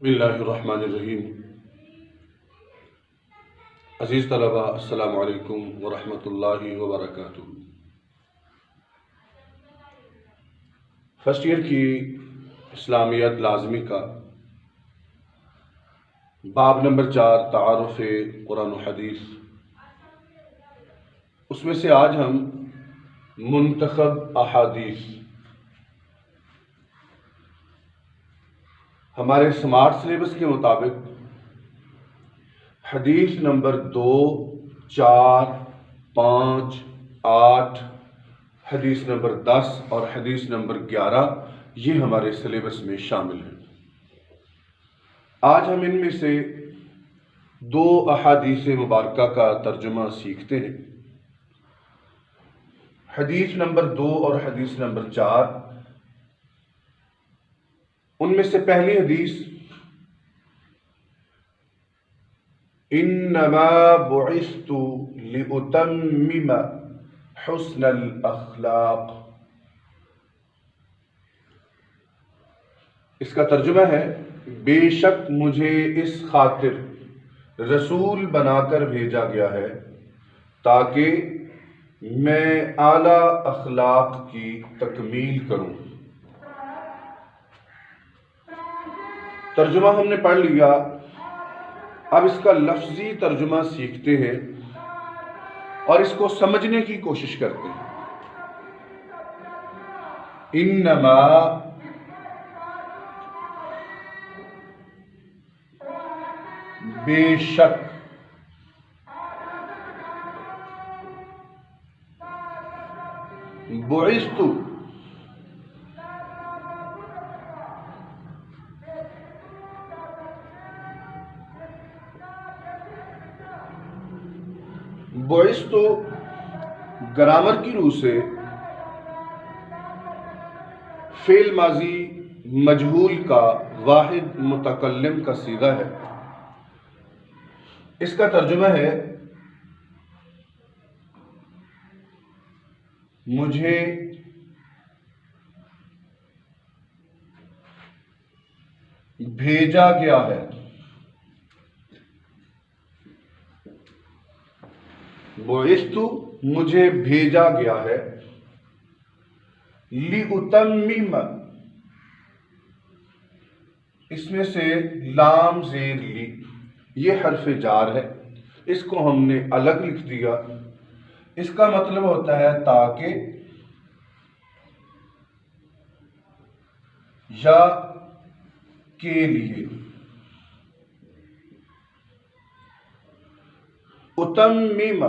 بسم اللہ الرحمن الرحیم۔ عزیز طلبہ، السلام علیکم ورحمۃ اللہ وبرکاتہ۔ فرسٹ ایئر کی اسلامیات لازمی کا باب نمبر 4 تعارف قرآن و حدیث، اس میں سے آج ہم منتخب احادیث، ہمارے سمارٹ سلیبس کے مطابق حدیث نمبر 2، 4، 5، 8، حدیث نمبر 10 اور حدیث نمبر 11 یہ ہمارے سلیبس میں شامل ہیں۔ آج ہم ان میں سے 2 احادیث مبارکہ کا ترجمہ سیکھتے ہیں۔ حدیث نمبر 2 اور حدیث نمبر 4، ان میں سے پہلی حدیث انما بعثت لأتمم حسن الاخلاق، اس کا ترجمہ ہے بے شک مجھے اس خاطر رسول بنا کر بھیجا گیا ہے تاکہ میں اعلیٰ اخلاق کی تکمیل کروں۔ ترجمہ ہم نے پڑھ لیا، اب اس کا لفظی ترجمہ سیکھتے ہیں اور اس کو سمجھنے کی کوشش کرتے ہیں۔ انما بے شک، بعثت بعثت گرامر کی روح سے فعل ماضی مجہول کا واحد متکلم کا صیغہ ہے۔ اس کا ترجمہ ہے مجھے بھیجا گیا ہے، بعثت مجھے بھیجا گیا ہے، لِأُتَمِّمَ اس میں سے لام زیر لی، یہ حرف جار ہے، اس کو ہم نے الگ لکھ دیا۔ اس کا مطلب ہوتا ہے تاکہ یا کے لیے۔ اتمم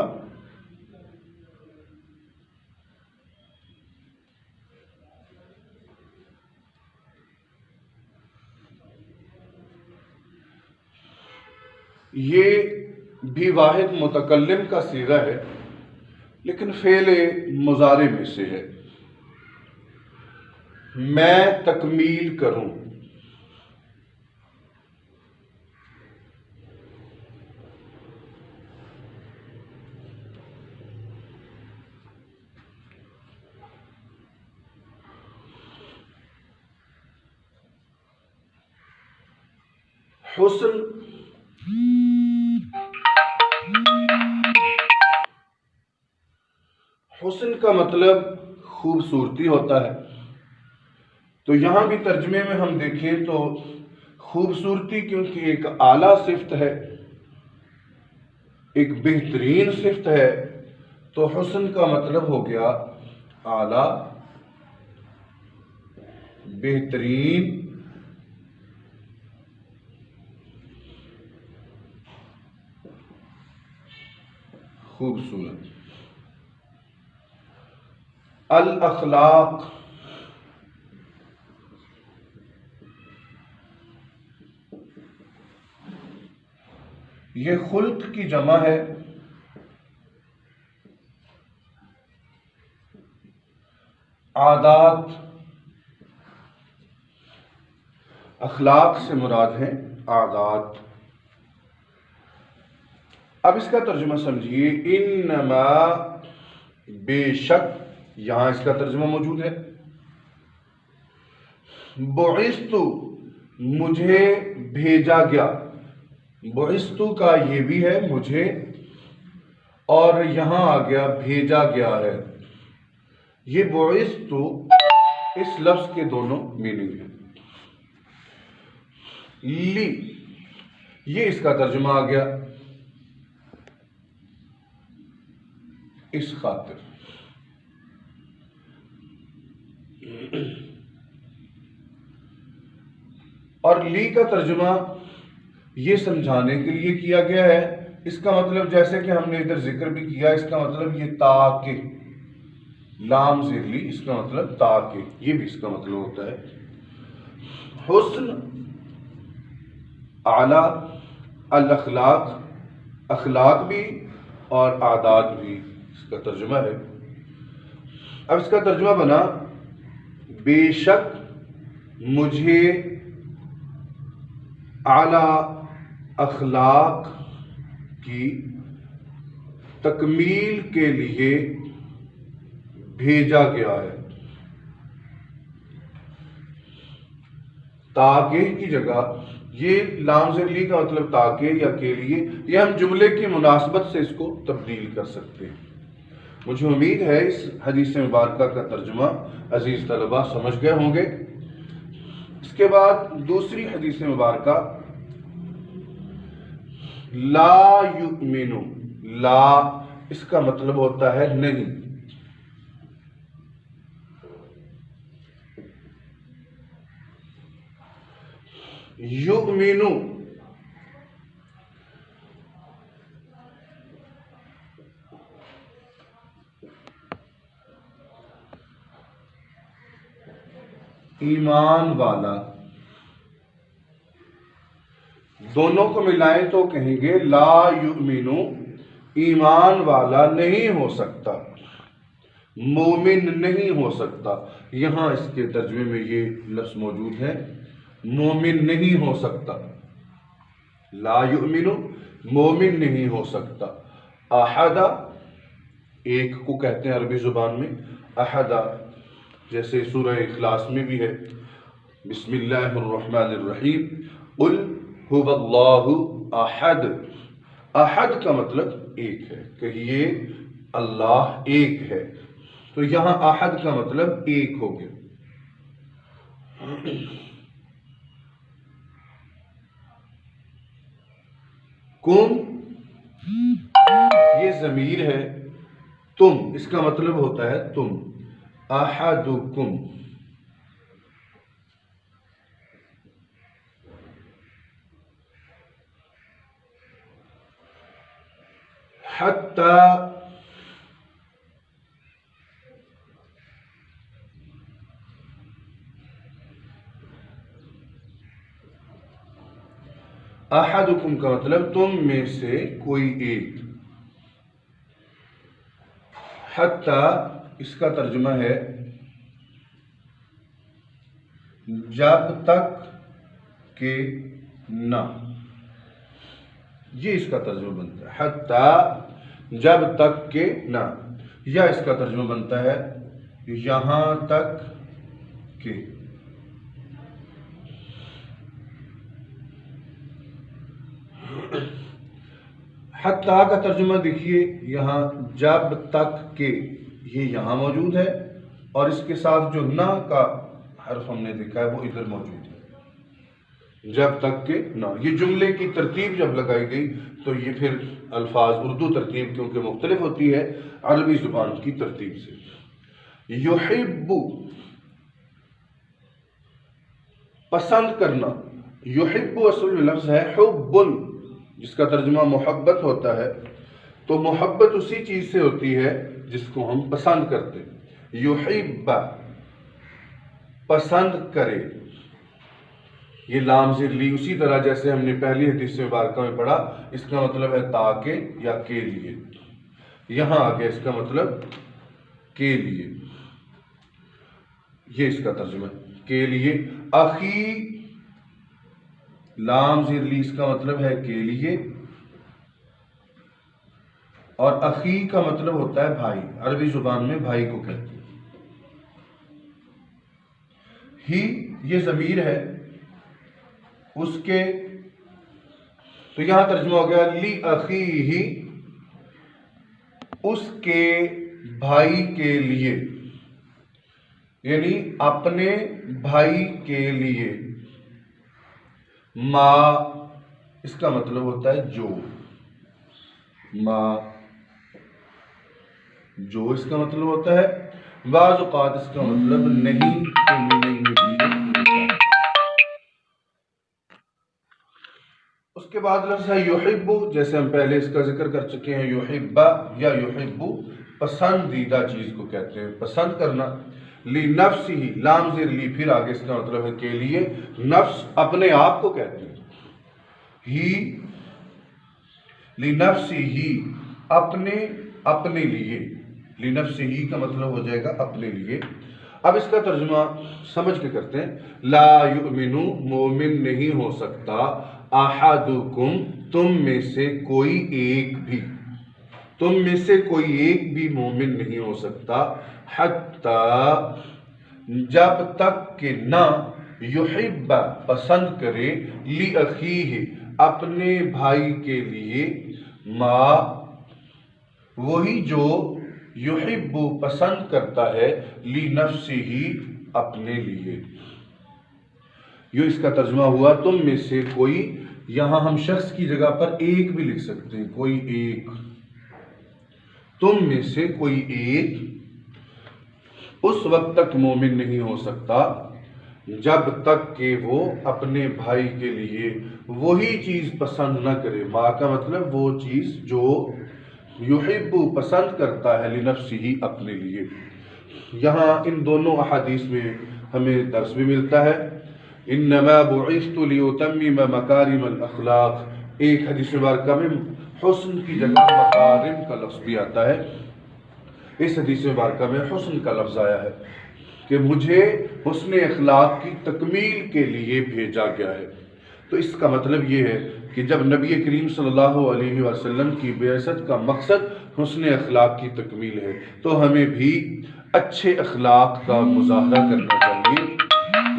یہ بھی واحد متکلم کا صیغہ ہے لیکن فعل مضارع میں سے ہے۔ میں تکمیل کروں، حسن حسن کا مطلب خوبصورتی ہوتا ہے، تو یہاں بھی ترجمے میں ہم دیکھیں تو خوبصورتی کیونکہ ایک اعلیٰ صفت ہے، ایک بہترین صفت ہے، تو حسن کا مطلب ہو گیا اعلیٰ، بہترین، خوبصورت۔ الاخلاق یہ خلق کی جمع ہے، عادات، اخلاق سے مراد ہیں عادات۔ اب اس کا ترجمہ سمجھیے، انما بے شک، یہاں اس کا ترجمہ موجود ہے، بعثت مجھے بھیجا گیا، بعثتو کا یہ بھی ہے مجھے، اور یہاں آ گیا بھیجا گیا ہے۔ یہ بعثتو اس لفظ کے دونوں میننگ ہیں۔ لی، یہ اس کا ترجمہ آ گیا اس خاطر۔ اور لی کا ترجمہ یہ سمجھانے کے لیے کیا گیا ہے، اس کا مطلب جیسے کہ ہم نے ادھر ذکر بھی کیا، اس کا مطلب یہ تاکہ، لام زیر لی، اس کا مطلب تاکہ، یہ بھی اس کا مطلب ہوتا ہے۔ حسن، اعلیٰ، الاخلاق، اخلاق بھی اور عادات بھی اس کا ترجمہ ہے۔ اب اس کا ترجمہ بنا بے شک مجھے اعلیٰ اخلاق کی تکمیل کے لیے بھیجا گیا ہے۔ تاکہ کی جگہ یہ لام زیر لی کا مطلب تاکہ یا کے لیے، یہ ہم جملے کی مناسبت سے اس کو تبدیل کر سکتے ہیں۔ مجھے امید ہے اس حدیث مبارکہ کا ترجمہ عزیز طلبہ سمجھ گئے ہوں گے۔ اس کے بعد دوسری حدیث مبارکہ، لا یؤمن، لا اس کا مطلب ہوتا ہے نہیں۔ یؤمن، ایمان والا، دونوں کو ملائیں تو کہیں گے لا یؤمن، ایمان والا نہیں ہو سکتا، مومن نہیں ہو سکتا۔ یہاں اس کے ترجمے میں یہ لفظ موجود ہے، مومن نہیں ہو سکتا، لا یؤمن، مومن نہیں ہو سکتا۔ احد، ایک کو کہتے ہیں عربی زبان میں احد، جیسے سورہ اخلاص میں بھی ہے، بسم اللہ الرحمن الرحیم، قل هو اللہ احد۔ احد کا مطلب ایک ہے، کہیے اللہ ایک ہے، تو یہاں احد کا مطلب ایک ہو گیا۔ کم، یہ ضمیر ہے، تم اس کا مطلب ہوتا ہے تم، احدکم۔ حتی، احدکم کا مطلب تم میں سے کوئی ایک۔ حتی اس کا ترجمہ ہے جب تک کہ نہ، یہ اس کا ترجمہ بنتا ہے حتی جب تک کہ نہ، یا اس کا ترجمہ بنتا ہے یہاں تک کہ۔ حتی کا ترجمہ دیکھیے یہاں جب تک کہ، یہ یہاں موجود ہے، اور اس کے ساتھ جو نہ کا حرف ہم نے دیکھا ہے وہ ادھر موجود ہے، جب تک کہ نہ۔ یہ جملے کی ترتیب جب لگائی گئی تو یہ پھر الفاظ اردو ترتیب کیونکہ مختلف ہوتی ہے عربی زبان کی ترتیب سے۔ یحب، پسند کرنا، یحب اصل میں لفظ ہے حب، جس کا ترجمہ محبت ہوتا ہے، تو محبت اسی چیز سے ہوتی ہے جس کو ہم پسند کرتے ہیں۔ یحب، پسند کرے، یہ لام زیر لی، اسی طرح جیسے ہم نے پہلی حدیث مبارکہ میں پڑھا، اس کا مطلب ہے تاکہ یا کے لیے، یہاں آگے اس کا مطلب کے لیے، یہ اس کا ترجمہ ہے کے لیے۔ اخی، لام زیر لی، اس کا مطلب ہے کے لیے، اور اخی کا مطلب ہوتا ہے بھائی، عربی زبان میں بھائی کو کہتے ہیں۔ ہی، یہ ضمیر ہے، اس کے، تو یہاں ترجمہ ہو گیا لی اخیہ، اس کے بھائی کے لیے، یعنی اپنے بھائی کے لیے، ما اس کا مطلب ہوتا ہے جو، ما جو اس کا مطلب ہوتا ہے، بعض اوقات اس کا مطلب نہیں کے میننگ میں بھی ہوتا ہے۔ اس کے بعد لفظ ہے یحب، جیسے ہم پہلے اس کا ذکر کر چکے ہیں، یحب یا یحب پسندیدہ چیز کو کہتے ہیں، پسند کرنا۔ لنفسہ، لام زیر لی، پھر آگے اس کا مطلب ہے کے لیے، نفس اپنے آپ کو کہتے ہیں، ہی لنفسہ اپنے لیے، لنفسہ کا مطلب ہو جائے گا اپنے لیے۔ اب اس کا ترجمہ سمجھ کے کرتے ہیں، لا یؤمن، مومن نہیں ہو سکتا، احدکم، تم میں سے کوئی ایک بھی، تم میں سے کوئی ایک بھی مومن نہیں ہو سکتا، حتی، جب تک کہ نہ، یحب، پسند کرے، لأخیہ، اپنے بھائی کے لیے، ما، وہی جو، یحب، پسند کرتا ہے، لنفسہ، اپنے لیے۔ یہ اس کا ترجمہ ہوا تم میں سے کوئی، یہاں ہم شخص کی جگہ پر ایک بھی لکھ سکتے ہیں، کوئی ایک، تم میں سے کوئی ایک اس وقت تک مومن نہیں ہو سکتا جب تک کہ وہ اپنے بھائی کے لیے وہی چیز پسند نہ کرے، ما کا مطلب وہ چیز جو یحب، پسند کرتا ہے، لنفسہ، اپنے لیے۔ یہاں ان دونوں احادیث میں ہمیں درس بھی ملتا ہے، انما بعثت لیتمم مکارم الاخلاق، ایک حدیث مبارکہ میں حسن کی جگہ مکارم کا لفظ بھی آتا ہے، اس حدیث مبارکہ میں حسن کا لفظ آیا ہے کہ مجھے حسن اخلاق کی تکمیل کے لیے بھیجا گیا ہے۔ تو اس کا مطلب یہ ہے کہ جب نبی کریم صلی اللہ علیہ وسلم کی بعثت کا مقصد حسن اخلاق کی تکمیل ہے، تو ہمیں بھی اچھے اخلاق کا مظاہرہ کرنا چاہیے،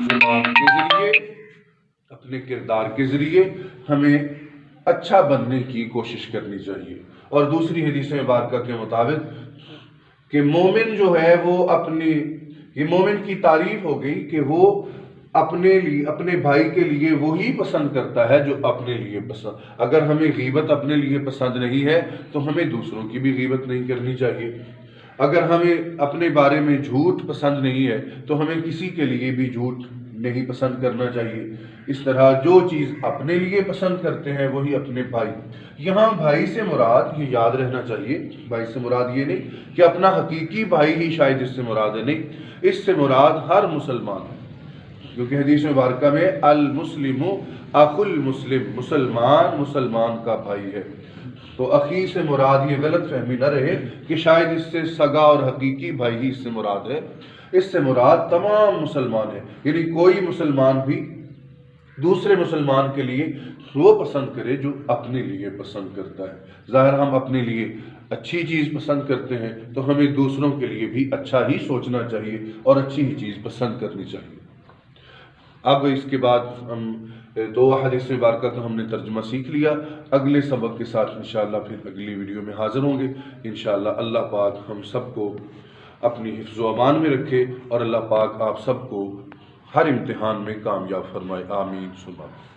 زبان کے ذریعے، اپنے کردار کے ذریعے ہمیں اچھا بننے کی کوشش کرنی چاہیے۔ اور دوسری حدیث مبارکہ کے مطابق کہ مومن جو ہے وہ یہ مومن کی تعریف ہو گئی کہ وہ اپنے بھائی کے لیے وہی پسند کرتا ہے جو اپنے لیے پسند۔ اگر ہمیں غیبت اپنے لیے پسند نہیں ہے تو ہمیں دوسروں کی بھی غیبت نہیں کرنی چاہیے۔ اگر ہمیں اپنے بارے میں جھوٹ پسند نہیں ہے تو ہمیں کسی کے لیے بھی جھوٹ نہیں پسند کرنا چاہیے۔ اس طرح جو چیز اپنے لیے پسند کرتے ہیں وہی اپنے بھائی۔ یہاں بھائی سے مراد، یہ یاد رہنا چاہیے، بھائی سے مراد یہ نہیں کہ اپنا حقیقی بھائی ہی شاید اس سے مراد ہے، نہیں، اس سے مراد ہر مسلمان ہے، کیونکہ حدیث مبارکہ میں المسلم اخو المسلم، مسلمان کا بھائی ہے۔ تو اخی سے مراد یہ غلط فہمی نہ رہے کہ شاید اس سے سگا اور حقیقی بھائی ہی اس سے مراد ہے، اس سے مراد تمام مسلمان ہے، یعنی کوئی مسلمان بھی دوسرے مسلمان کے لیے وہ پسند کرے جو اپنے لیے پسند کرتا ہے۔ ظاہر ہم اپنے لیے اچھی چیز پسند کرتے ہیں تو ہمیں دوسروں کے لیے بھی اچھا ہی سوچنا چاہیے اور اچھی ہی چیز پسند کرنی چاہیے۔ اب اس کے بعد ہم دو حدیث مبارکہ کا ہم نے ترجمہ سیکھ لیا، اگلے سبق کے ساتھ انشاءاللہ پھر اگلی ویڈیو میں حاضر ہوں گے انشاءاللہ۔ اللہ پاک ہم سب کو اپنی حفظ و امان میں رکھے اور اللہ پاک آپ سب کو ہر امتحان میں کامیاب فرمائے، آمین ثم آمین۔